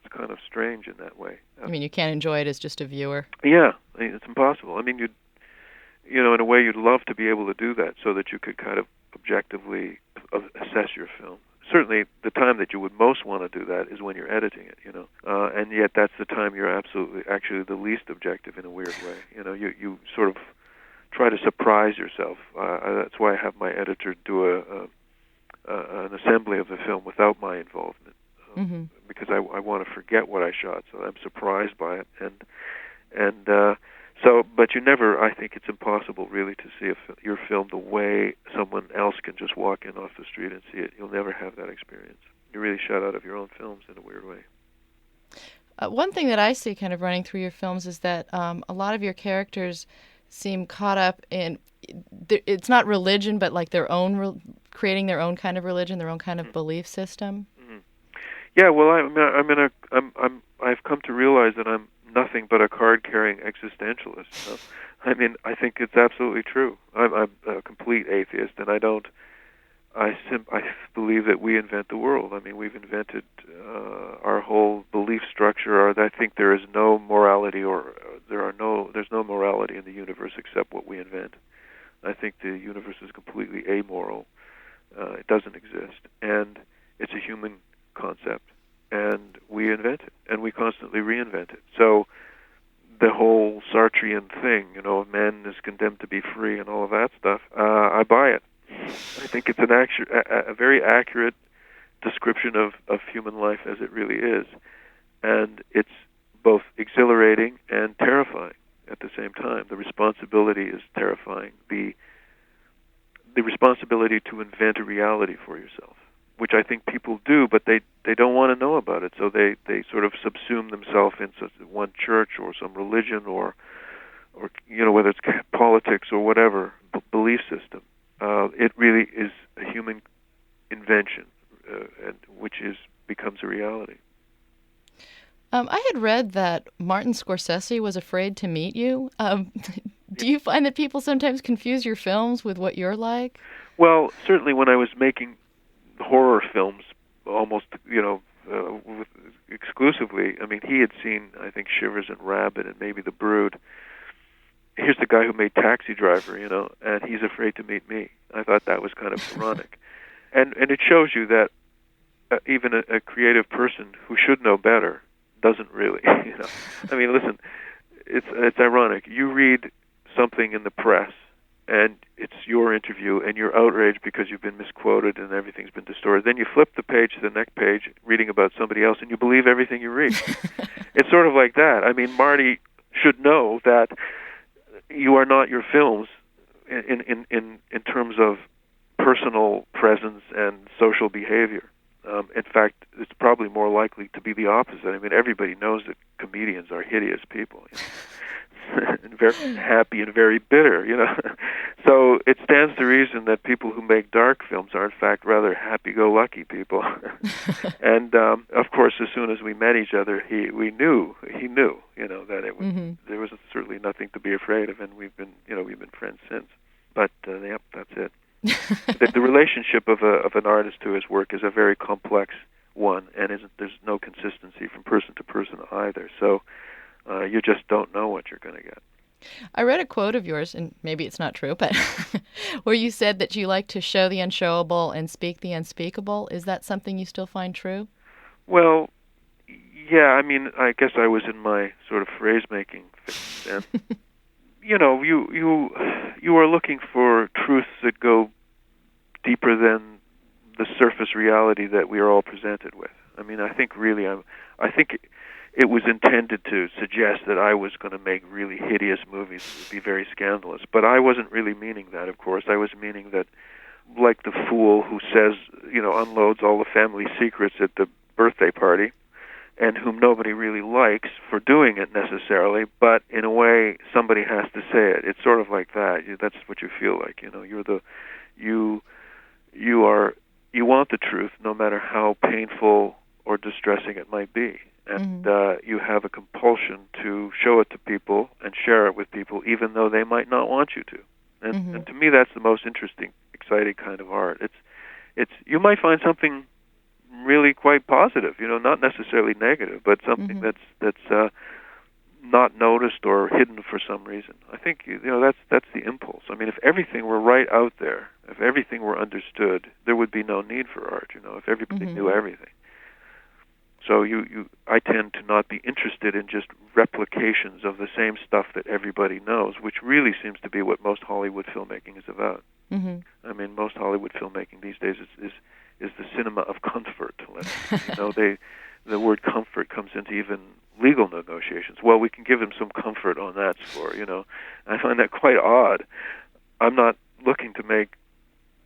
kind of strange in that way. I mean, you can't enjoy it as just a viewer. Yeah, it's impossible. I mean, you know, in a way, you'd love to be able to do that, so that you could kind of objectively assess your film. Certainly, the time that you would most want to do that is when you're editing it, and yet that's the time you're actually the least objective in a weird way. You sort of try to surprise yourself. That's why I have my editor do an assembly of the film without my involvement, because I want to forget what I shot, so I'm surprised by it, but you never. I think it's impossible, really, to see your film the way someone else can just walk in off the street and see it. You'll never have that experience. You're really shut out of your own films in a weird way. One thing that I see kind of running through your films is that a lot of your characters seem caught up in. It's not religion, but like their own, creating their own kind of religion, their own kind of belief system. Mm-hmm. Yeah, well, I've come to realize that I'm nothing but a card-carrying existentialist. I think it's absolutely true. I'm a complete atheist, and I believe that we invent the world. We've invented our whole belief structure. I think there is no morality, there's no morality in the universe except what we invent. I think the universe is completely amoral. It doesn't exist, and it's a human concept. And we invent it, and we constantly reinvent it. So the whole Sartrean thing, man is condemned to be free and all of that stuff, I buy it. I think it's a very accurate description of human life as it really is. And it's both exhilarating and terrifying at the same time. The responsibility is terrifying. The responsibility to invent a reality for yourself, which I think people do, but they don't want to know about it. So they sort of subsume themselves in one church or some religion or whether it's politics or whatever belief system. It really is a human invention, which becomes a reality. I had read that Martin Scorsese was afraid to meet you. Do you find that people sometimes confuse your films with what you're like? Well, certainly when I was making horror films, almost, exclusively. He had seen, I think, Shivers and Rabbit and maybe The Brood. Here's the guy who made Taxi Driver, and he's afraid to meet me. I thought that was kind of ironic. And it shows you that even a creative person who should know better doesn't really, listen, it's ironic. You read something in the press, and it's your interview, and you're outraged because you've been misquoted and everything's been distorted. Then you flip the page to the next page, reading about somebody else, and you believe everything you read. It's sort of like that. Marty should know that you are not your films in terms of personal presence and social behavior. In fact, it's probably more likely to be the opposite. Everybody knows that comedians are hideous people. And very happy and very bitter, So it stands to reason that people who make dark films are in fact rather happy-go-lucky people. And of course, as soon as we met each other, he knew, that it was, there was certainly nothing to be afraid of, and we've been friends since. But that's it. The relationship of an artist to his work is a very complex one, and there's no consistency from person to person either. So. You just don't know what you're going to get. I read a quote of yours, and maybe it's not true, but where you said that you like to show the unshowable and speak the unspeakable. Is that something you still find true? Well, yeah. I guess I was in my sort of phrase-making phase, and you are looking for truths that go deeper than the surface reality that we are all presented with. I think really, I think it was intended to suggest that I was going to make really hideous movies that would be very scandalous. But I wasn't really meaning that, of course. I was meaning that, like the fool who says, unloads all the family secrets at the birthday party, and whom nobody really likes for doing it necessarily, but in a way, somebody has to say it. It's sort of like that. That's what you feel like. You want the truth, no matter how painful or distressing it might be. And you have a compulsion to show it to people and share it with people, even though they might not want you to. And to me, that's the most interesting, exciting kind of art. It's you might find something really quite positive, not necessarily negative, but something that's not noticed or hidden for some reason. I think that's the impulse. I mean, if everything were right out there, if everything were understood, there would be no need for art. If everybody knew everything. So I tend to not be interested in just replications of the same stuff that everybody knows, which really seems to be what most Hollywood filmmaking is about. I mean, most Hollywood filmmaking these days is the cinema of comfort. The word comfort comes into even legal negotiations. Well, we can give them some comfort on that score. I find that quite odd. I'm not looking to make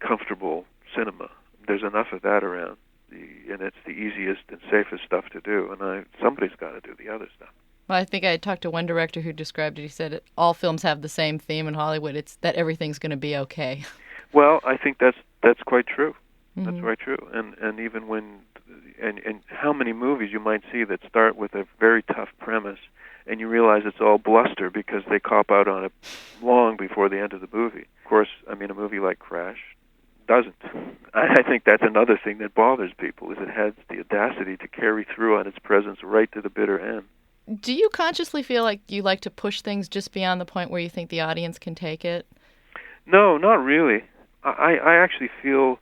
comfortable cinema. There's enough of that around. And it's the easiest and safest stuff to do, and somebody's got to do the other stuff. Well, I think I talked to one director who described it. He said all films have the same theme in Hollywood. It's that everything's going to be okay. Well, I think that's quite true. That's quite true. And even when and how many movies you might see that start with a very tough premise, and you realize it's all bluster because they cop out on it long before the end of the movie. Of course, I mean, a movie like Crash doesn't. I think that's another thing that bothers people, is it has the audacity to carry through on its presence right to the bitter end. Do you consciously feel like you like to push things just beyond the point where you think the audience can take it? No, not really. I actually feel,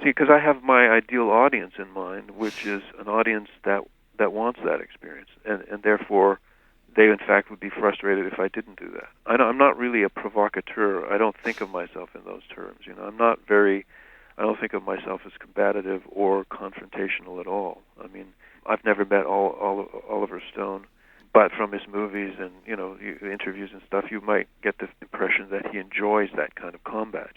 because I have my ideal audience in mind, which is an audience that wants that experience, and therefore they, in fact, would be frustrated if I didn't do that. I'm not really a provocateur. I don't think of myself in those terms. I don't think of myself as combative or confrontational at all. I mean, I've never met Oliver Stone, but from his movies and, interviews and stuff, you might get the impression that he enjoys that kind of combat,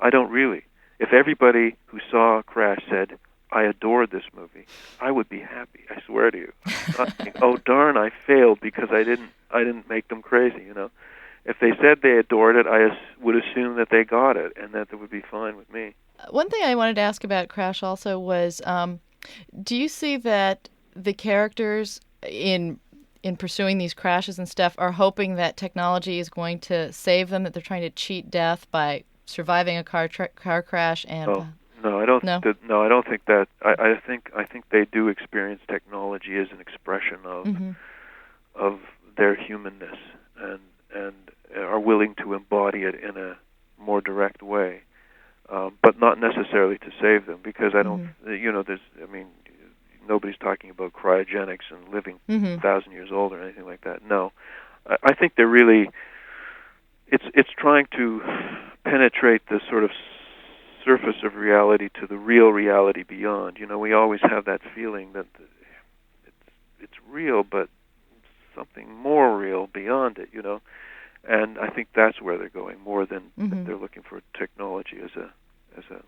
I don't really. If everybody who saw Crash said, I adored this movie, I would be happy. I swear to you. Not think, oh darn, I failed because I didn't make them crazy. If they said they adored it, I would assume that they got it, and that would be fine with me. One thing I wanted to ask about Crash also was, do you see that the characters in pursuing these crashes and stuff are hoping that technology is going to save them, that they're trying to cheat death by surviving a car crash and? Oh. No, I don't. No, I don't think that. I think they do experience technology as an expression of their humanness, and are willing to embody it in a more direct way, but not necessarily to save them. Because I don't. Nobody's talking about cryogenics and living 1,000 years old or anything like that. No, I think they're really. It's trying to penetrate the sort of surface of reality to the real reality beyond. We always have that feeling that it's real, but something more real beyond it, And I think that's where they're going, more than that they're looking for technology as a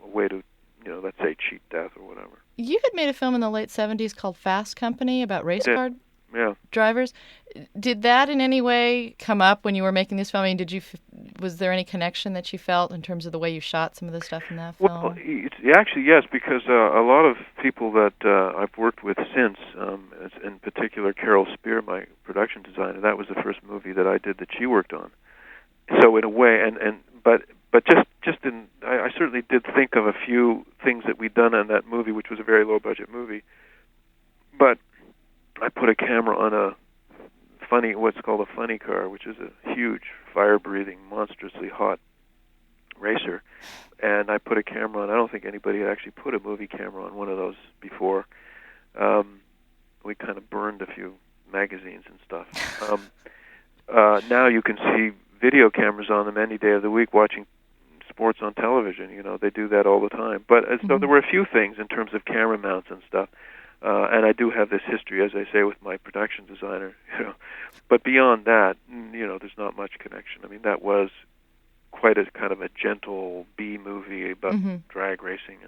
way to, let's say, cheat death or whatever. You had made a film in the late 70s called Fast Company about race car drivers. Did that in any way come up when you were making this film? I mean, was there any connection that you felt in terms of the way you shot some of the stuff in that film? Well, actually, yes, because a lot of people that I've worked with since, in particular Carol Spear, my production designer, that was the first movie that I did that she worked on. So in a way, but I certainly did think of a few things that we'd done on that movie, which was a very low budget movie, but I put a camera on what's called a funny car, which is a huge, fire-breathing, monstrously hot racer. And I put a camera on. I don't think anybody had actually put a movie camera on one of those before. We kind of burned a few magazines and stuff. Now you can see video cameras on them any day of the week watching sports on television. They do that all the time. But so there were a few things in terms of camera mounts and stuff. And I do have this history, as I say, with my production designer. But beyond that, there's not much connection. I mean, that was quite a kind of a gentle B movie about drag racing,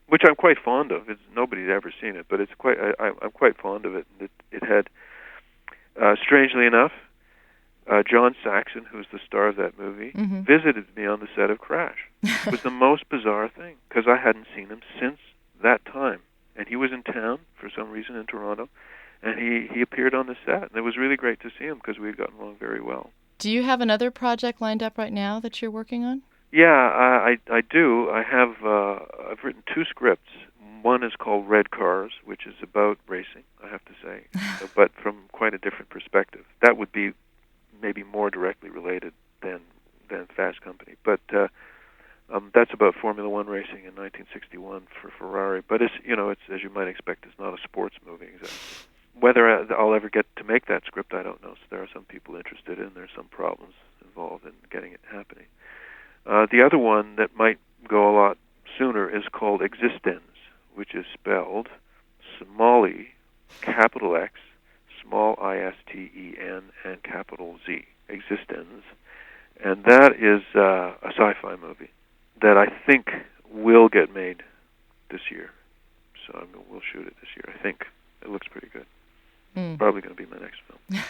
which I'm quite fond of. Nobody's ever seen it, but it's quite. I'm quite fond of it. It had, strangely enough, John Saxon, who's the star of that movie, visited me on the set of Crash. It was the most bizarre thing, because I hadn't seen him since that time. And he was in town for some reason in Toronto, and he appeared on the set. And it was really great to see him because we had gotten along very well. Do you have another project lined up right now that you're working on? Yeah, I do. I've written two scripts. One is called Red Cars, which is about racing, I have to say, but from quite a different perspective. That would be maybe more directly related than Fast Company. But that's about Formula One racing in 1961 for Ferrari. But it's as you might expect, it's not a sports movie exactly. Whether I'll ever get to make that script, I don't know. So there are some people interested in. There's some problems involved in getting it happening. The other one that might go a lot sooner is called Existenz, which is spelled Somali, capital X, small I-S-T-E-N, and capital Z, Existenz. And that is a sci-fi movie that I think will get made this year. So we'll shoot it this year, I think. It looks pretty good. Probably going to be my next film.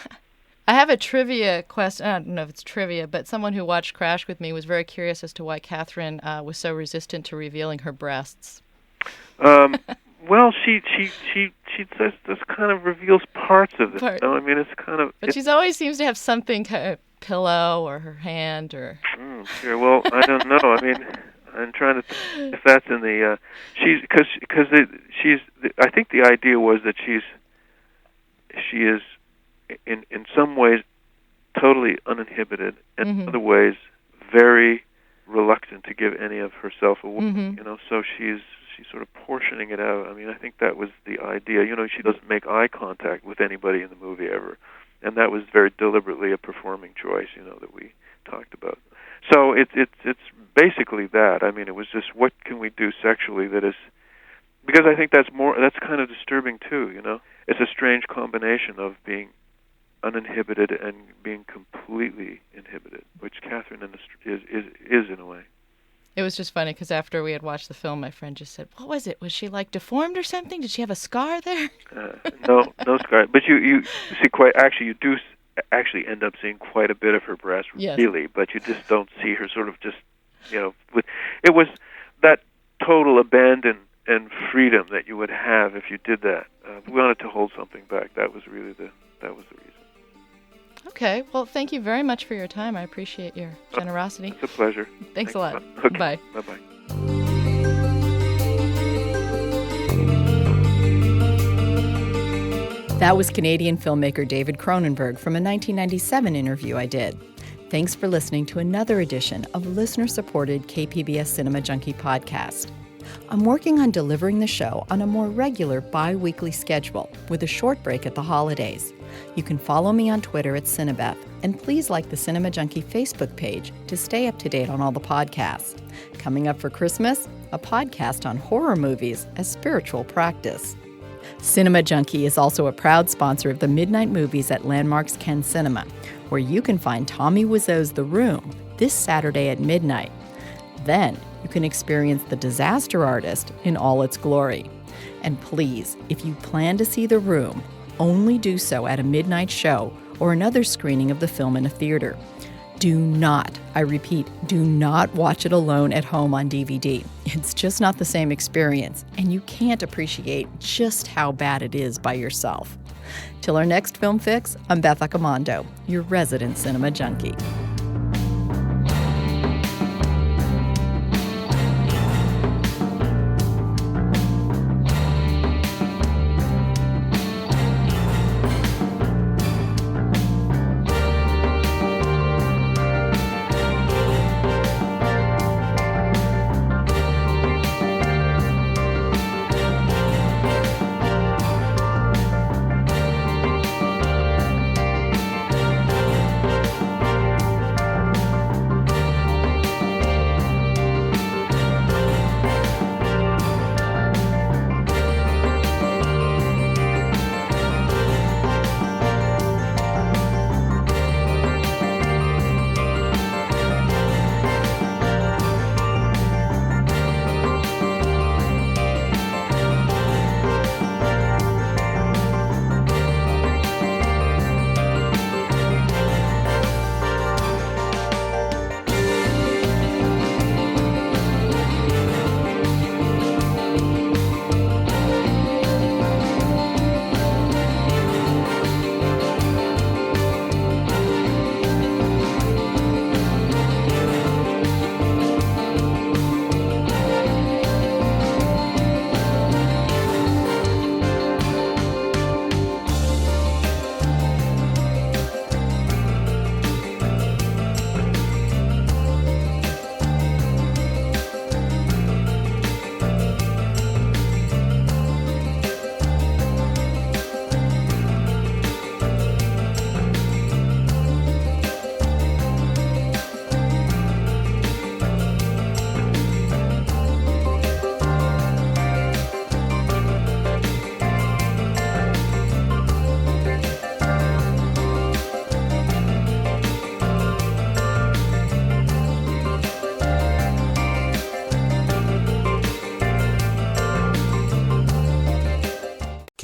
I have a trivia question. I don't know if it's trivia, but someone who watched Crash with me was very curious as to why Catherine was so resistant to revealing her breasts. Well, she just kind of reveals parts of it. I mean, it's kind of. But she always seems to have something, kind of pillow or her hand or. Sure. Well, I don't know. I mean, I'm trying to think if that's in the. I think the idea was that she is in some ways totally uninhibited, and in other ways very reluctant to give any of herself away. So she's sort of portioning it out. I mean, I think that was the idea. She doesn't make eye contact with anybody in the movie ever, and that was very deliberately a performing choice. That we talked about. So it's basically that. I mean, it was just what can we do sexually that is. Because I think that's kind of disturbing too, It's a strange combination of being uninhibited and being completely inhibited, which Catherine is in a way. It was just funny because after we had watched the film, my friend just said, "What was it? Was she like deformed or something? Did she have a scar there?" No scar. But you see you do actually end up seeing quite a bit of her breast, yes. Really, but you just don't see her sort of just, it was that total abandon and freedom that you would have if you did that. We wanted to hold something back. That was really the reason. Okay. Well, thank you very much for your time. I appreciate your generosity. It's a pleasure. Thanks a lot. Okay. Bye. Bye-bye. That was Canadian filmmaker David Cronenberg from a 1997 interview I did. Thanks for listening to another edition of listener-supported KPBS Cinema Junkie podcast. I'm working on delivering the show on a more regular bi-weekly schedule with a short break at the holidays. You can follow me on Twitter at Cinebeth, and please like the Cinema Junkie Facebook page to stay up to date on all the podcasts. Coming up for Christmas, a podcast on horror movies as spiritual practice. Cinema Junkie is also a proud sponsor of the Midnight Movies at Landmarks Ken Cinema, where you can find Tommy Wiseau's The Room this Saturday at midnight. Then you can experience The Disaster Artist in all its glory. And please, if you plan to see The Room, only do so at a midnight show or another screening of the film in a theater. Do not, I repeat, do not watch it alone at home on DVD. It's just not the same experience, and you can't appreciate just how bad it is by yourself. Till our next Film Fix, I'm Beth Accomando, your resident cinema junkie.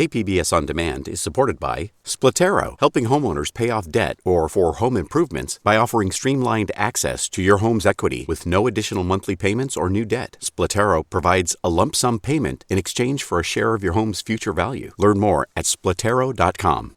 KPBS On Demand is supported by Splatero, helping homeowners pay off debt or for home improvements by offering streamlined access to your home's equity with no additional monthly payments or new debt. Splatero provides a lump sum payment in exchange for a share of your home's future value. Learn more at splatero.com.